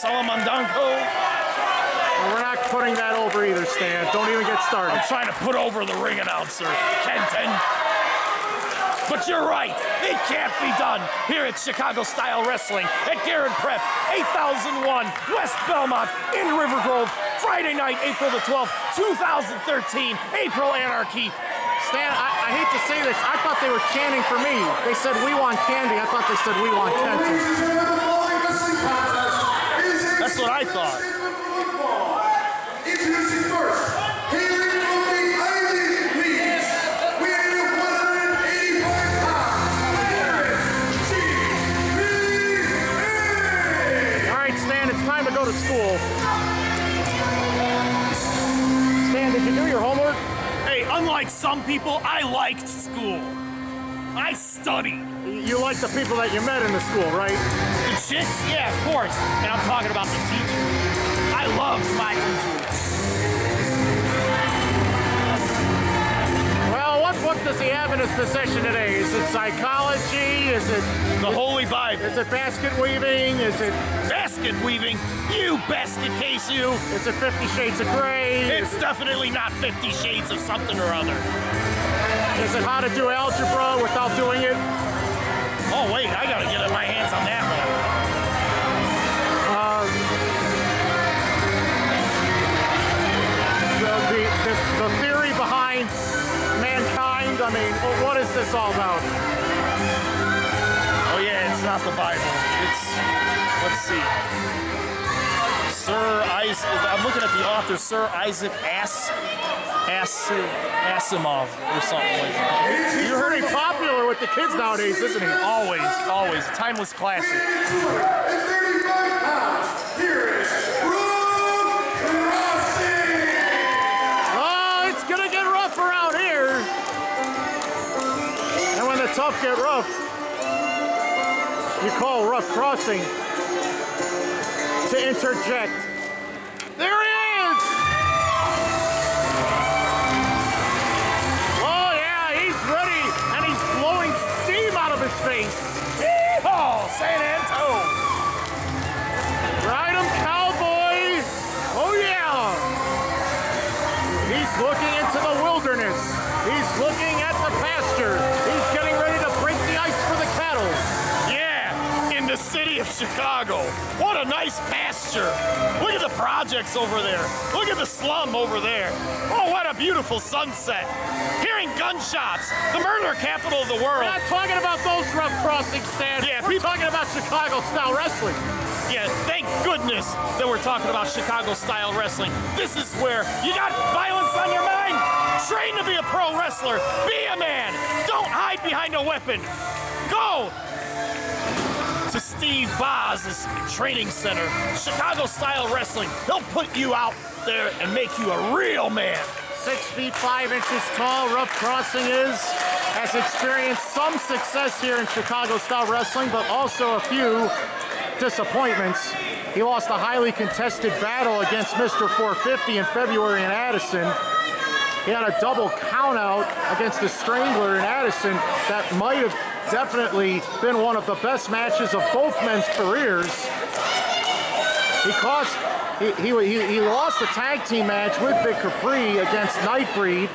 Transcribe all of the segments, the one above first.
Salamandanko. Well, we're not putting that over either, Stan. Don't even get started. I'm trying to put over the ring announcer, Kenton. But you're right, it can't be done here at Chicago Style Wrestling at Garrett Prep, 8001 West Belmont in River Grove, Friday night, April the 12th, 2013, April Anarchy. Stan, I hate to say this, I thought they were chanting for me. They said, we want candy. I thought they said, we want Kenton. That's what I thought. Introducing first, hailing from the Ivy Leagues, weighing 185 pounds, GPA. All right, Stan, it's time to go to school. Stan, did you do your homework? Hey, unlike some people, I liked school. I studied. You like the people that you met in the school, right? The chicks? Yeah, of course. And I'm talking about the teachers. I loved my teachers. Well, what book does he have in his possession today? Is it psychology? Is it The Holy Bible. Is it basket weaving? Is it Basket weaving? You basket case, you. Is it 50 Shades of Grey? It's definitely not 50 Shades of something or other. Is it how to do algebra without doing it? Oh, wait, I gotta get my hands on that one. The theory behind mankind, I mean, what is this all about? Oh, yeah, it's not the Bible. It's, let's see. Sir Isaac, I'm looking at the author, Sir Isaac Asimov or something like that. He's pretty popular with the kids nowadays, isn't he? Always, always. Timeless classic. 135 pounds, here is Ruff Crossing. Oh, it's gonna get rough around here. And when the tough get rough, you call Ruff Crossing to interject. There he is! Oh yeah, he's ready, and he's blowing steam out of his face. Yeehaw, San Antonio. Ride him, cowboy! Oh yeah! He's looking into the wilderness. He's looking at the pasture. He's getting ready to break the ice for the cattle. Yeah, in the city of Chicago. What a nice pasture. Look at the projects over there. Look at the slum over there. Oh, what a beautiful sunset. Hearing gunshots, the murder capital of the world. We're not talking about those Ruff Crossing stands. Yeah, we're talking about Chicago-style wrestling. Yeah, thank goodness that we're talking about Chicago-style wrestling. This is where you got violence on your mind. Train to be a pro wrestler. Be a man. Don't hide behind a weapon. Go to Steve Boz's training center, Chicago-style wrestling. He'll put you out there and make you a real man. 6 feet 5 inches tall, Ruff Crossing has experienced some success here in Chicago-style wrestling, but also a few disappointments. He lost a highly contested battle against Mr. 450 in February in Addison. He had a double countout against the Strangler in Addison that might have definitely been one of the best matches of both men's careers. He lost a tag team match with Vic Capri against Nightbreed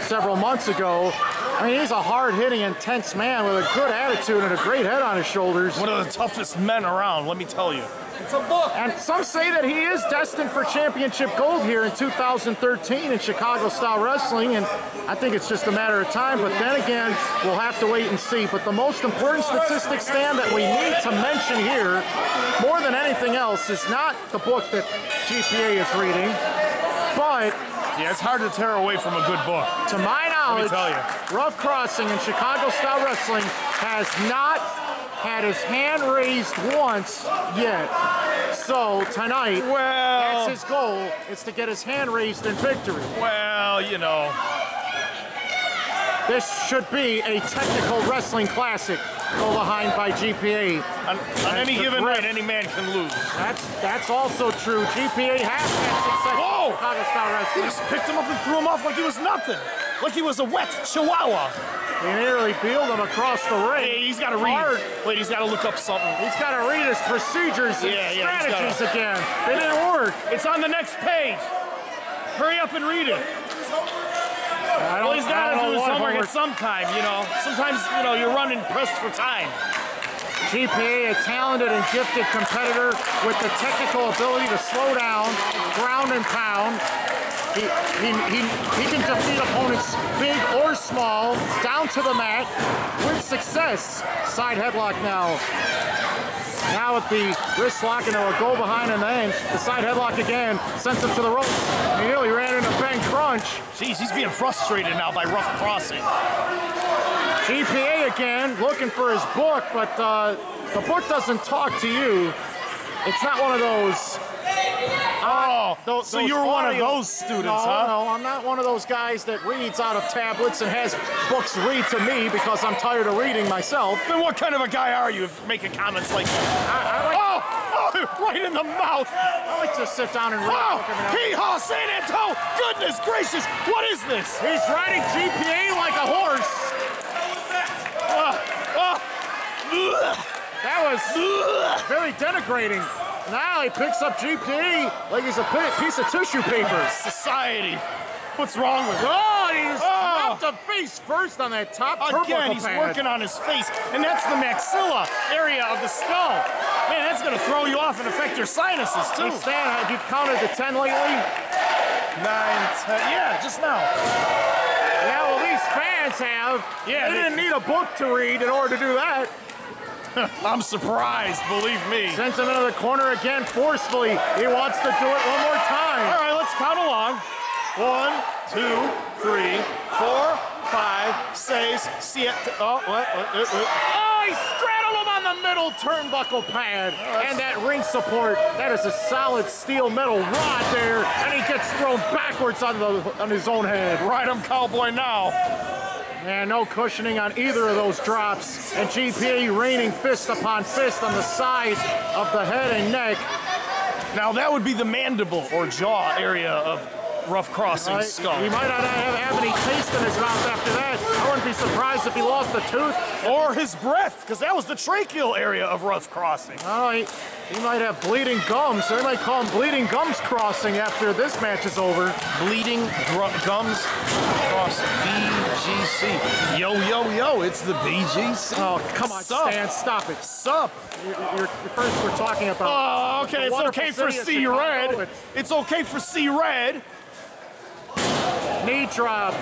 several months ago. I mean, he's a hard-hitting, intense man with a good attitude and a great head on his shoulders. One of the toughest men around, let me tell you. It's a book. And some say that he is destined for championship gold here in 2013 in Chicago-style wrestling, and I think it's just a matter of time, but then again, we'll have to wait and see. But the most important statistic, Stan, that we need to mention here, more than anything else, is not the book that GPA is reading, but yeah, it's hard to tear away from a good book. To my knowledge, let me tell you, Ruff Crossing in Chicago-style wrestling has not had his hand raised once yet. So tonight, well, that's his goal, is to get his hand raised in victory. Well, you know, this should be a technical wrestling classic, go behind by GPA. On any given night, any man can lose. That's also true. GPA has had success in Chicago-style He wrestling. just picked him up and threw him off like he was nothing. like he was a wet chihuahua. He nearly bealed him across the ring. Hey, he's got to read. Wait, he's got to look up something. He's got to read his procedures and strategies again. They didn't work. It's on the next page. Hurry up and read it. Well, he's got to do his homework at some time, you know. Sometimes, you know, you're running pressed for time. GPA, a talented and gifted competitor with the technical ability to slow down, ground and pound. He can defeat opponents big or small, down to the mat, with success. Side headlock now. Now with the wrist lock into a go behind and then the side headlock again, sends him to the ropes. He nearly ran into bang crunch. Jeez, he's being frustrated now by Ruff Crossing. GPA again, looking for his book, but the book doesn't talk to you. It's not one of those. So you were one of those students, huh? No, I'm not one of those guys that reads out of tablets and has books read to me because I'm tired of reading myself. Then what kind of a guy are you making comments like that? Right in the mouth. I like to sit down and read. Hee-haw, San Antonio! Goodness gracious, what is this? He's riding GPA like a horse. That was very denigrating. Now he picks up GPA like he's a piece of tissue paper. Society. What's wrong with him? Oh, he's knocked the face first on that top Again, he's working on his face, and that's the maxilla area of the skull. Man, that's going to throw you off and affect your sinuses, too. Hey, Stan, have you counted to 10 lately? 9, 10. Yeah, just now. Yeah, well, these fans have. Yeah, they didn't need a book to read in order to do that. I'm surprised, believe me. Sends him into the corner again forcefully. He wants to do it one more time. All right, let's count along. 1, 2, 3, 4, 5, 6, 7. Oh, what? Oh, he straddled him on the middle turnbuckle pad. And that ring support, that is a solid steel metal rod there. And he gets thrown backwards on his own head. Ride him, cowboy, now. And no cushioning on either of those drops. And GPA raining fist upon fist on the side of the head and neck. Now that would be the mandible or jaw area of Ruff Crossing's skull. He might not have any taste in his mouth after that. I wouldn't be surprised if he lost a tooth. Or his breath, because that was the tracheal area of Ruff Crossing. Oh, he might have bleeding gums. They might call him Bleeding Gums Crossing after this match is over. Bleeding Gums Cross BGC. Yo, yo, yo, it's the BGC. Oh, come on, Sup? Stan, stop it. Sup? You're first we're talking about. Oh, okay, it's okay for C-Red. It's okay for C-Red. Knee drop.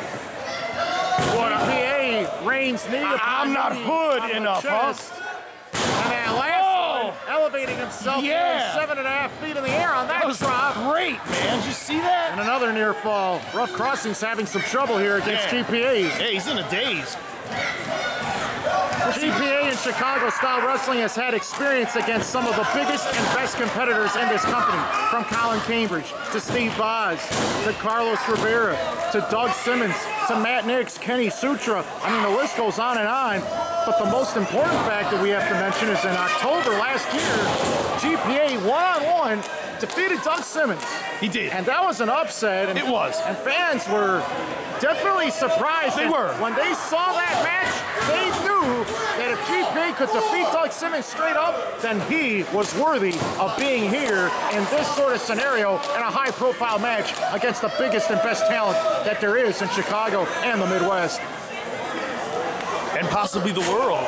GPA Reigns knee. I'm not hood enough, huh? And that last one, elevating himself 7.5 feet in the air on that drop. Great, man. Did you see that? And another near fall. Ruff Crossing's having some trouble here against GPA. Yeah, he's in a daze. GPA in Chicago-style wrestling has had experience against some of the biggest and best competitors in this company, from Colin Cambridge to Steve Boz to Carlos Rivera to Doug Simmons to Matt Nix, Kenny Sutra. I mean, the list goes on and on. But the most important fact that we have to mention is in October last year, GPA one-on-one defeated Doug Simmons. He did. And that was an upset. And it was. And fans were definitely surprised. They were. When they saw that match, they knew that if GPA could defeat Doug Simmons straight up, then he was worthy of being here in this sort of scenario in a high-profile match against the biggest and best talent that there is in Chicago and the Midwest. And possibly the world.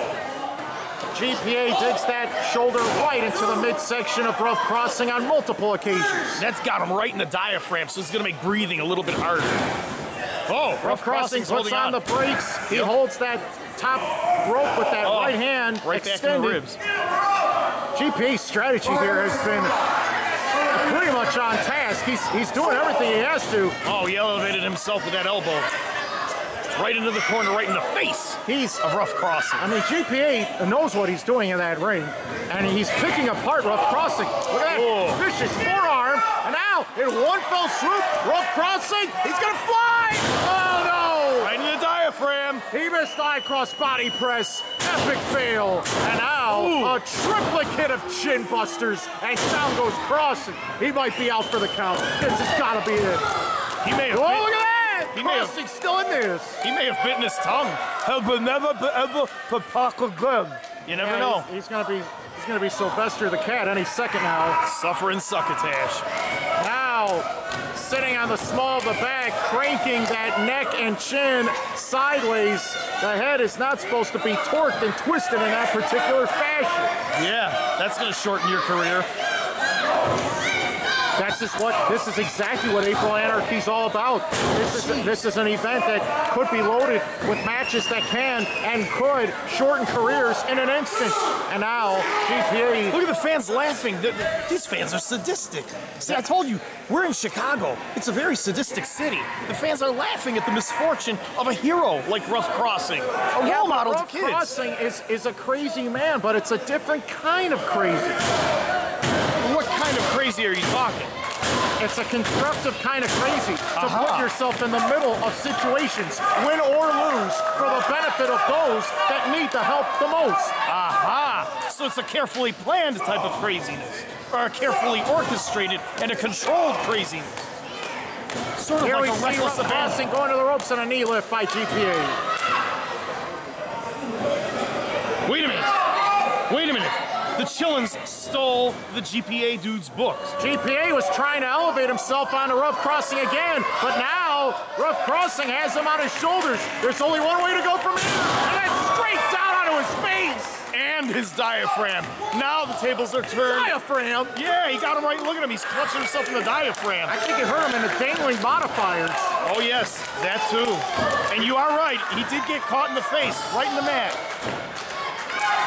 GPA digs that shoulder right into the midsection of Ruff Crossing on multiple occasions. That's got him right in the diaphragm, so it's going to make breathing a little bit harder. Oh, Ruff Crossing puts on the brakes. He holds that top rope with that right hand right extended. back in the ribs. GPA's strategy here has been pretty much on task. He's doing everything he has to. Oh, he elevated himself with that elbow. Right into the corner, right in the face of Ruff Crossing. I mean, GPA knows what he's doing in that ring, and he's picking apart Ruff Crossing. Look at that vicious forearm, and now in one fell swoop, Ruff Crossing, he's gonna fly! Oh no! Right in the diaphragm. He missed cross body press, epic fail, and now a triplicate of chin busters, and down goes Crossing. He might be out for the count. This has gotta be it. He may have look at that! Crossing's still in this. He may have bitten his tongue. He'll never be able to talk again. You never know. He's gonna be Sylvester the Cat any second now. Suffering succotash. Now, sitting on the small of the back, cranking that neck and chin sideways. The head is not supposed to be torqued and twisted in that particular fashion. Yeah, that's gonna shorten your career. This is exactly what April Anarchy's all about. This is an event that could be loaded with matches that can and could shorten careers in an instant. And now, GPA. Look at the fans laughing. These fans are sadistic. See, I told you, we're in Chicago. It's a very sadistic city. The fans are laughing at the misfortune of a hero like Ruff Crossing, a role model to kids. Ruff Crossing is a crazy man, but it's a different kind of crazy. What kind of crazy are you talking? It's a constructive kind of crazy to put yourself in the middle of situations, win or lose, for the benefit of those that need the help the most. Aha! So it's a carefully planned type of craziness, or a carefully orchestrated and a controlled craziness. Sort of Here like we a see reckless Ruff Crossing abandon. going to the ropes on a knee lift by GPA. Wait a minute. Wait a minute. The Chillins stole the GPA dude's books. GPA was trying to elevate himself onto Ruff Crossing again, but now Ruff Crossing has him on his shoulders. There's only one way to go from here, and that's straight down onto his face. And his diaphragm. Now the tables are turned. Diaphragm? Yeah, he got him right. Look at him. He's clutching himself in the diaphragm. I think it hurt him in the dangling modifiers. Oh, yes, that too. And you are right. He did get caught in the face, right in the mat.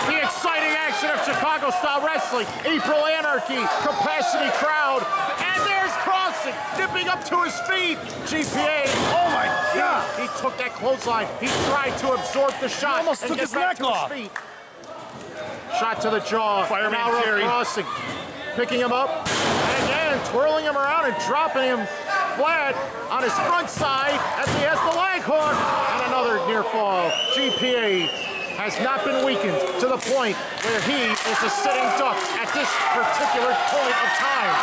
The exciting action of Chicago-style wrestling. April Anarchy, capacity crowd, and there's Crossing, dipping up to his feet. GPA. Oh, my God. He took that clothesline. He tried to absorb the shot. He almost and took get his back neck to off. His feet. Shot to the jaw. Fireman now Ruff carry. Crossing, picking him up, and again, twirling him around and dropping him flat on his front side as he has the leg hook. And another near fall. GPA has not been weakened to the point where he is a sitting duck at this particular point of time.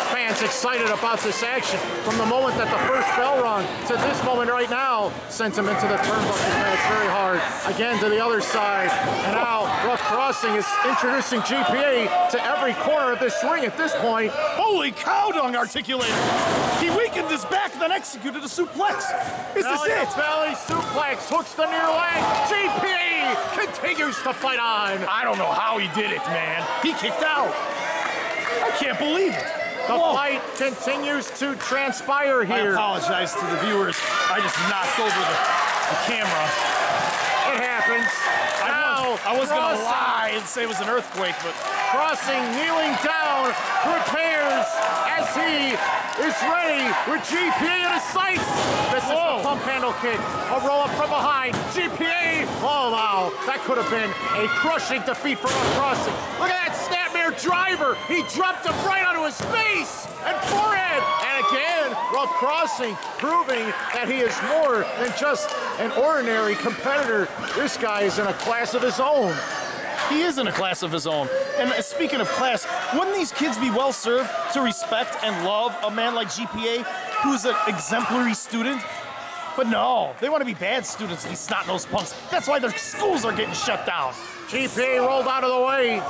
Fans excited about this action from the moment that the first bell rung to this moment right now sends him into the turnbuckle match very hard. Again to the other side. And now Ruff Crossing is introducing GPA to every corner of this ring at this point. Holy cow, dung articulator. He weakened his back and then executed a suplex. Is this Belly it? to belly suplex, hooks the near leg. GPA continues to fight on. I don't know how he did it, man. He kicked out. I can't believe it. The Whoa. fight continues to transpire I here. apologize to the viewers. I just knocked over the camera. It happens. I was going to Crossing- lie and say it was an earthquake, but Crossing, kneeling down, prepares as he is ready with GPA in his sights. This is the pump handle kick. A roll up from behind. GPA. Oh, wow. That could have been a crushing defeat for Ruff Crossing. Look at that snapmare driver. He dropped him right onto his face and forehead. And again, Ruff Crossing proving that he is more than just an ordinary competitor. This guy is in a class of his own. he is in a class of his own. And speaking of class, wouldn't these kids be well served to respect and love a man like GPA, who's an exemplary student? But no, they want to be bad students, these snot-nosed punks. That's why their schools are getting shut down. GPA rolled out of the way.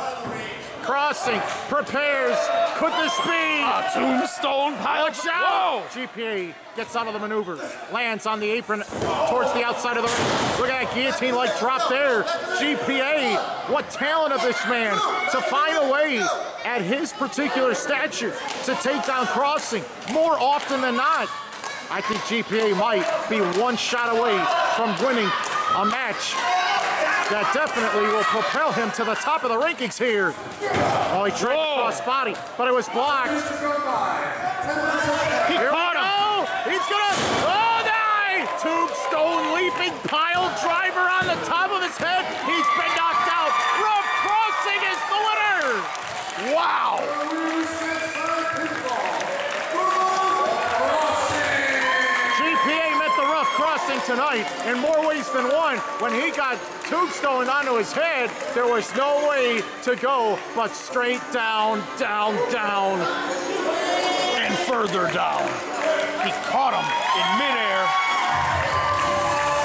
Crossing, prepares. Could this be? A tombstone pile. Watch out! Whoa! GPA gets out of the maneuver, lands on the apron towards the outside of the ring. Look at that guillotine-like drop there. GPA, what talent of this man to find a way at his particular stature to take down Crossing more often than not. I think GPA might be one shot away from winning a match that definitely will propel him to the top of the rankings here. Oh, he tried to cross body, but it was blocked. He Here caught we him. go. He's gonna, oh, nice! Tombstone leaping pile driver on the top of his head. He's been knocked out. Ruff Crossing is the winner. Wow! GPA met the Ruff Crossing tonight in more ways than one. When he got tombstone onto his head, there was no way to go but straight down, down, down. And further down. He caught him in midair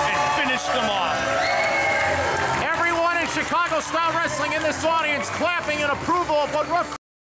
and finished him off. Everyone in Chicago Style Wrestling in this audience clapping in approval of what Ruff